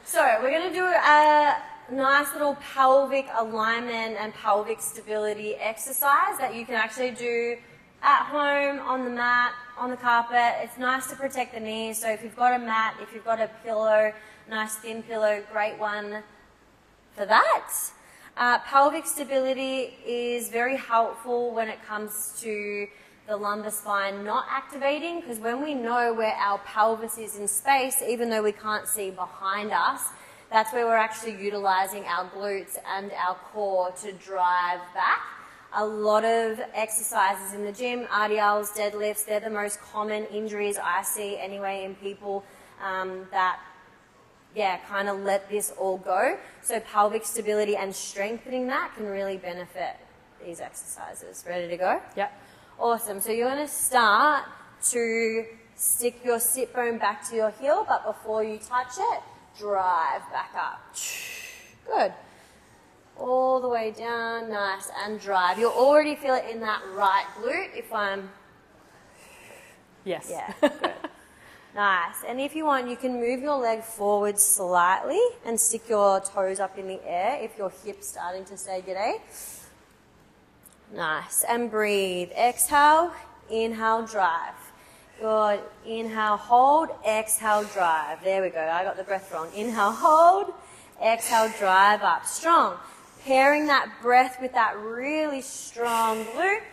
So we're going to do a nice little pelvic alignment and pelvic stability exercise that you can actually do at home, on the mat, on the carpet. It's nice to protect the knees. So if you've got a mat, if you've got a pillow, nice thin pillow, great one for that. Pelvic stability is very helpful when it comes to the lumbar spine not activating, because when we know where our pelvis is in space, even though we can't see behind us, that's where we're actually utilizing our glutes and our core to drive back. A lot of exercises in the gym, RDLs, deadlifts, they're the most common injuries I see anyway in people that kind of let this all go. So pelvic stability and strengthening that can really benefit these exercises. Ready to go? Yep. Awesome. So you're going to start to stick your sit bone back to your heel, but before you touch it, drive back up. Good. All the way down, nice, and drive. You'll already feel it in that right glute if I'm... Yes. Yeah, good. Nice. And if you want, you can move your leg forward slightly and stick your toes up in the air if your hip's starting to say g'day. Nice. And breathe. Exhale, inhale, drive. Good. Inhale, hold, exhale, drive. There we go. I got the breath wrong. Inhale, hold, exhale, drive up. Strong. Pairing that breath with that really strong glute.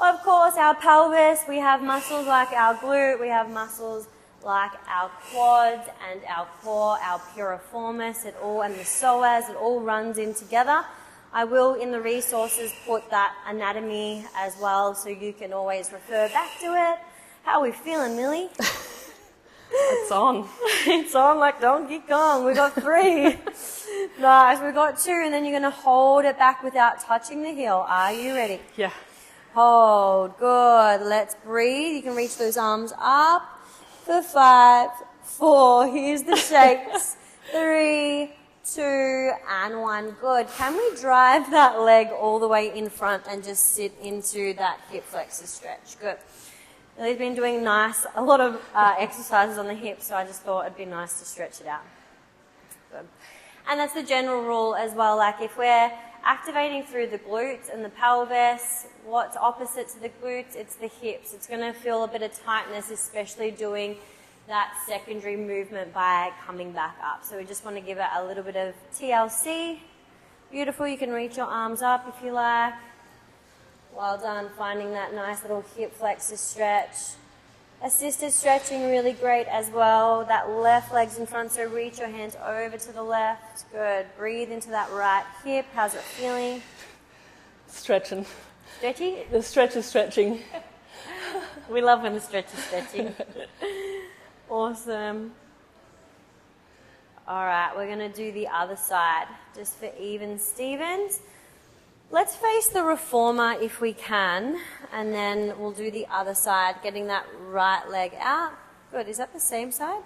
Of course, our pelvis, we have muscles like our glute, we have muscles like our quads and our core, our piriformis, it all, and the psoas, it all runs in together. I will, in the resources, put that anatomy as well, so you can always refer back to it. How are we feeling, Millie? It's on. It's on like Donkey Kong. We got 3. Nice. We got 2, and then you're going to hold it back without touching the heel. Are you ready? Yeah. Hold. Good. Let's breathe. You can reach those arms up for 5, 4. Here's the shakes. 3, 2, and 1. Good. Can we drive that leg all the way in front and just sit into that hip flexor stretch? Good. They've been doing a lot of exercises on the hips, so I just thought it'd be nice to stretch it out. Good. And that's the general rule as well, like if we're activating through the glutes and the pelvis, what's opposite to the glutes? It's the hips. It's going to feel a bit of tightness, especially doing that secondary movement by coming back up. So we just want to give it a little bit of TLC. Beautiful. You can reach your arms up if you like. Well done, finding that nice little hip flexor stretch. Assisted stretching, really great as well. That left leg's in front, so reach your hands over to the left. Good. Breathe into that right hip. How's it feeling? Stretching. Stretchy? The stretch is stretching. We love when the stretch is stretching. Awesome. All right, we're going to do the other side, just for even Stevens. Let's face the reformer if we can, and then we'll do the other side, getting that right leg out. Good. Is that the same side?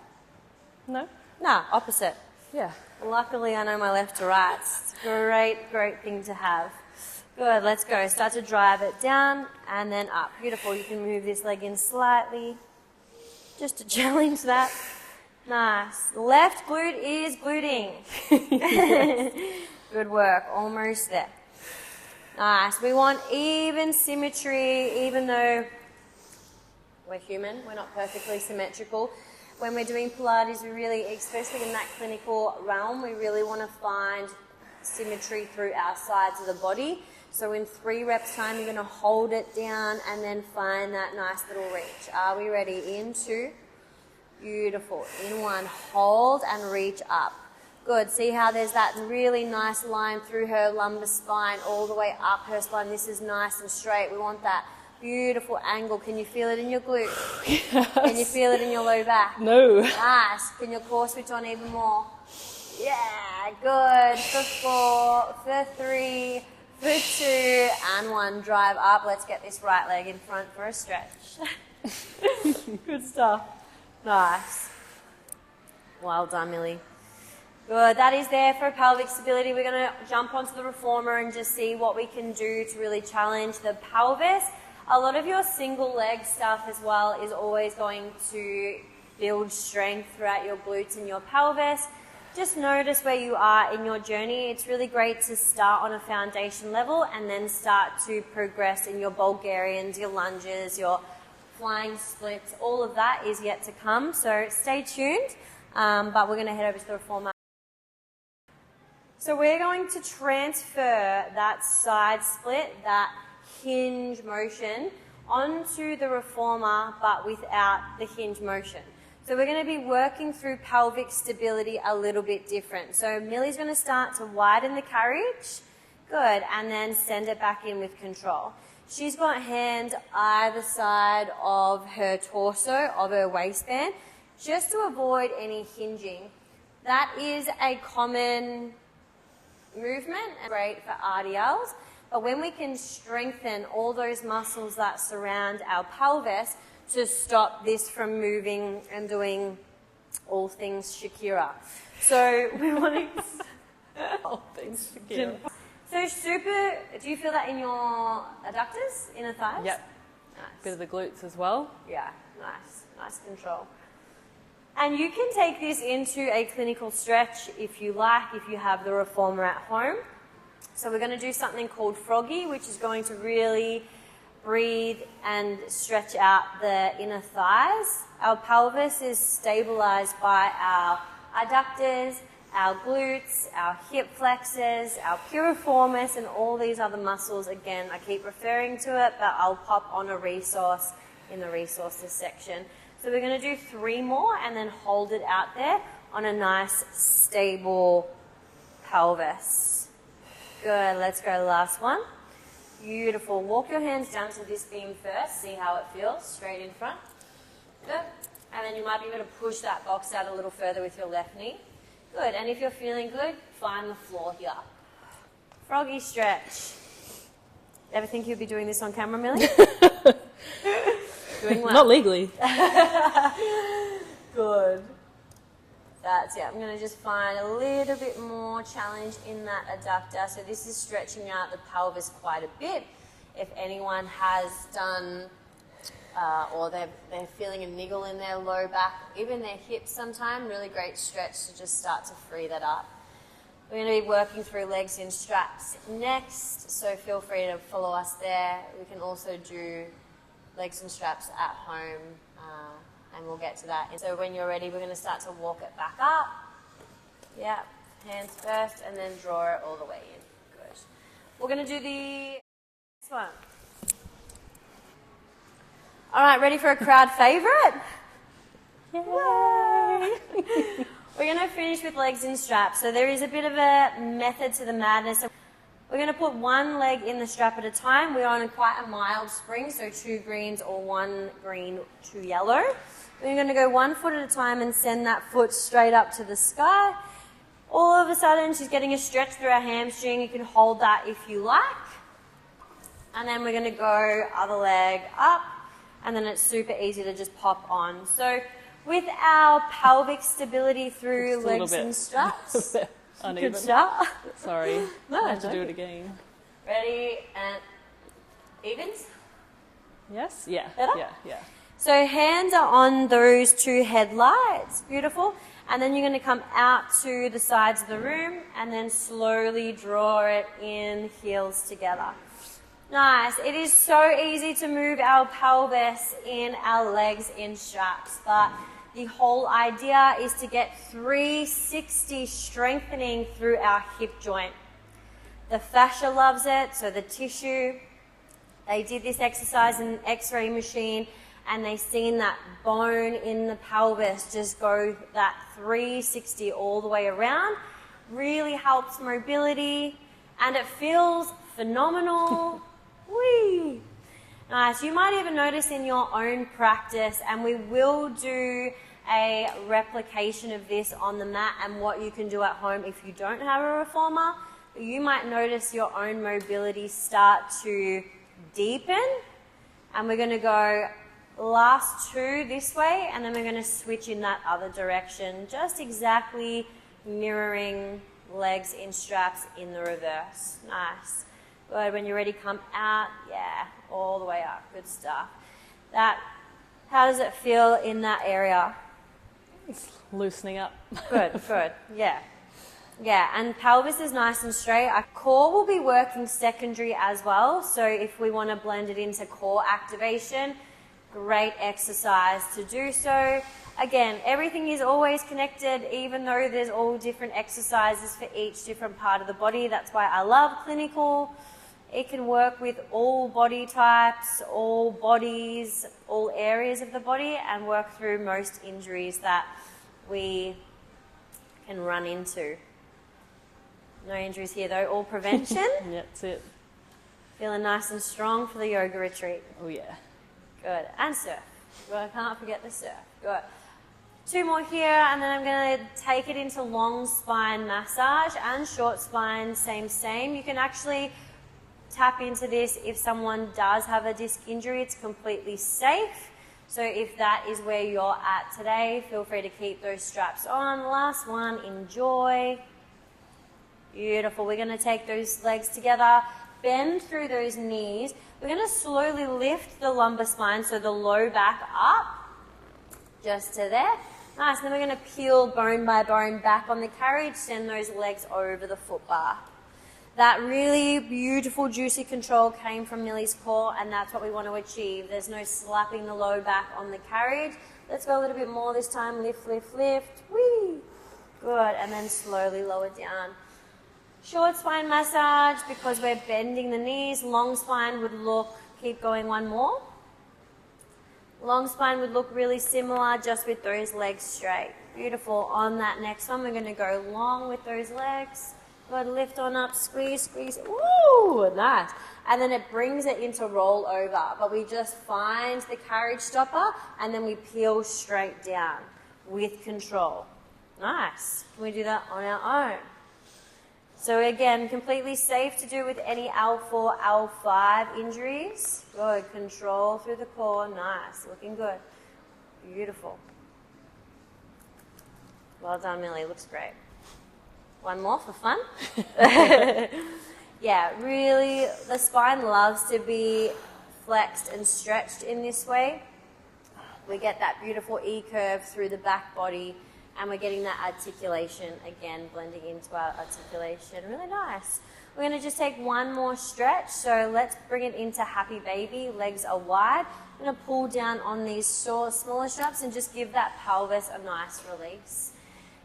No? No, opposite. Yeah. Luckily, I know my left to right. It's a great thing to have. Good. Let's go. Start to drive it down and then up. Beautiful. You can move this leg in slightly just to challenge that. Nice. Left glute is gluting. Good work. Almost there. Nice. We want even symmetry, even though we're human, we're not perfectly symmetrical. When we're doing Pilates, we really, especially in that clinical realm, we really want to find symmetry through our sides of the body. So in 3 reps time, you're going to hold it down and then find that nice little reach. Are we ready? In 2. Beautiful. In 1, hold and reach up. Good. See how there's that really nice line through her lumbar spine all the way up her spine. This is nice and straight. We want that beautiful angle. Can you feel it in your glute? Yes. Can you feel it in your low back? No. Nice. Can your core switch on even more? Yeah. Good. For 4, for 3, for 2, and 1. Drive up. Let's get this right leg in front for a stretch. Good stuff. Nice. Well done, Millie. Good. That is there for pelvic stability. We're going to jump onto the reformer and just see what we can do to really challenge the pelvis. A lot of your single leg stuff as well is always going to build strength throughout your glutes and your pelvis. Just notice where you are in your journey. It's really great to start on a foundation level and then start to progress in your Bulgarians, your lunges, your flying splits. All of that is yet to come, so stay tuned. But we're going to head over to the reformer. So we're going to transfer that side split, that hinge motion, onto the reformer, but without the hinge motion. So we're going to be working through pelvic stability a little bit different. So Millie's going to start to widen the carriage. Good. And then send it back in with control. She's got hands either side of her torso, of her waistband, just to avoid any hinging. That is a common movement and great for RDLs. But when we can strengthen all those muscles that surround our pelvis to stop this from moving and doing all things Shakira. So we want to... All things Shakira. So do you feel that in your adductors, inner thighs? Yep. Nice. Bit of the glutes as well. Yeah, nice control. And you can take this into a clinical stretch if you like, if you have the reformer at home. So we're going to do something called Froggy, which is going to really breathe and stretch out the inner thighs. Our pelvis is stabilized by our adductors, our glutes, our hip flexors, our piriformis, and all these other muscles. Again, I keep referring to it, but I'll pop on a resource in the resources section. So we're going to do 3 more and then hold it out there on a nice, stable pelvis. Good, let's go last one. Beautiful. Walk your hands down to this beam first. See how it feels, straight in front. Good. And then you might be able to push that box out a little further with your left knee. Good, and if you're feeling good, find the floor here. Froggy stretch. Ever think you'd be doing this on camera, Millie? Doing well. Not legally. Good. That's it. I'm going to just find a little bit more challenge in that adductor. So this is stretching out the pelvis quite a bit. If anyone has done, or they're feeling a niggle in their low back, even their hips sometime, really great stretch to just start to free that up. We're going to be working through legs in straps next, so feel free to follow us there. We can also do legs and straps at home, and we'll get to that. And so when you're ready, we're going to start to walk it back up. Yeah, hands first, and then draw it all the way in. Good. We're going to do the next one. All right, ready for a crowd favorite? Yay! We're going to finish with legs in straps. So there is a bit of a method to the madness. We're going to put one leg in the strap at a time. We're on quite a mild spring, so 2 greens or 1 green, 2 yellow. We're going to go 1 foot at a time and send that foot straight up to the sky. All of a sudden, she's getting a stretch through her hamstring. You can hold that if you like. And then we're going to go other leg up, and then it's super easy to just pop on. So with our pelvic stability through legs and straps. Uneven. Good start. Sorry. No, I have to do it again. Ready and evens? Yes? Yeah. Better? Yeah. So hands are on those 2 headlights. Beautiful. And then you're going to come out to the sides of the room and then slowly draw it in, heels together. Nice. It is so easy to move our pelvis in our legs in straps, but the whole idea is to get 360 strengthening through our hip joint. The fascia loves it, so the tissue. They did this exercise in an X-ray machine, and they seen that bone in the pelvis just go that 360 all the way around. Really helps mobility, and it feels phenomenal. Whee! Nice. You might even notice in your own practice, and we will do a replication of this on the mat and what you can do at home if you don't have a reformer. But you might notice your own mobility start to deepen. And we're going to go last 2 this way, and then we're going to switch in that other direction, just exactly mirroring legs in straps in the reverse. Nice. Good. When you're ready, come out. Yeah, all the way up. Good stuff. How does it feel in that area? Loosening up. Good, good. Yeah. Yeah, and pelvis is nice and straight. Our core will be working secondary as well. So if we want to blend it into core activation, great exercise to do so. Again, everything is always connected, even though there's all different exercises for each different part of the body. That's why I love clinical. It can work with all body types, all bodies, all areas of the body, and work through most injuries that we can run into. No injuries here though, all prevention. Yeah, that's it. Feeling nice and strong for the yoga retreat. Oh yeah. Good. And surf. Good. I can't forget the surf. Good. 2 more here, and then I'm going to take it into long spine massage and short spine, same. You can actually tap into this if someone does have a disc injury. It's completely safe. So if that is where you're at today, feel free to keep those straps on. Last one, enjoy. Beautiful. We're going to take those legs together, bend through those knees. We're going to slowly lift the lumbar spine, so the low back up, just to there. Nice. Then we're going to peel bone by bone back on the carriage, send those legs over the foot bar. That really beautiful, juicy control came from Millie's core, and that's what we want to achieve. There's no slapping the low back on the carriage. Let's go a little bit more this time. Lift, lift, lift. Whee! Good. And then slowly lower down. Short spine massage, because we're bending the knees. Long spine would look, keep going, one more. Long spine would look really similar, just with those legs straight. Beautiful. On that next one, we're going to go long with those legs. Good, lift on up, squeeze, squeeze. Woo, nice. And then it brings it into roll over, but we just find the carriage stopper and then we peel straight down with control. Nice. Can we do that on our own? So again, completely safe to do with any L4, L5 injuries. Good, control through the core, nice, looking good. Beautiful. Well done, Millie, looks great. One more for fun. Yeah, really, the spine loves to be flexed and stretched in this way. We get that beautiful E-curve through the back body, and we're getting that articulation, again, blending into our articulation. Really nice. We're going to just take one more stretch. So let's bring it into happy baby. Legs are wide. I'm going to pull down on these smaller straps and just give that pelvis a nice release.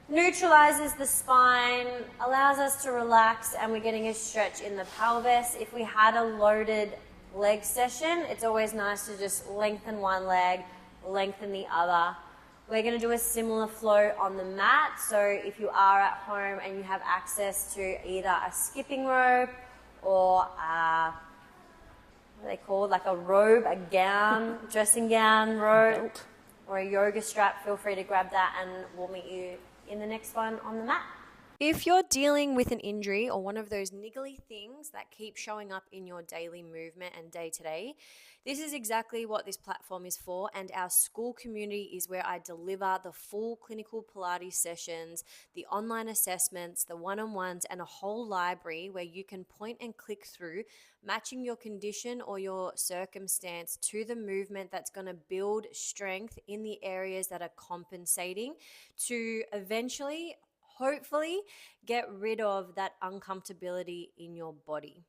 Neutralizes the spine, allows us to relax, and we're getting a stretch in the pelvis. If we had a loaded leg session, it's always nice to just lengthen one leg, lengthen the other. We're going to do a similar flow on the mat. So if you are at home and you have access to either a skipping rope or what are they called? Like a robe, a gown, dressing gown rope, or a yoga strap, feel free to grab that and we'll meet you in the next one on the mat. If you're dealing with an injury or one of those niggly things that keep showing up in your daily movement and day to day, this is exactly what this platform is for, and our school community is where I deliver the full clinical Pilates sessions, the online assessments, the one-on-ones, and a whole library where you can point and click through, matching your condition or your circumstance to the movement that's going to build strength in the areas that are compensating to eventually, hopefully, get rid of that uncomfortability in your body.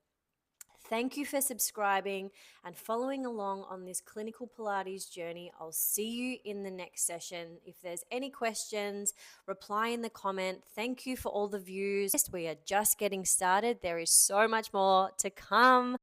Thank you for subscribing and following along on this clinical Pilates journey. I'll see you in the next session. If there's any questions, reply in the comment. Thank you for all the views. We are just getting started. There is so much more to come.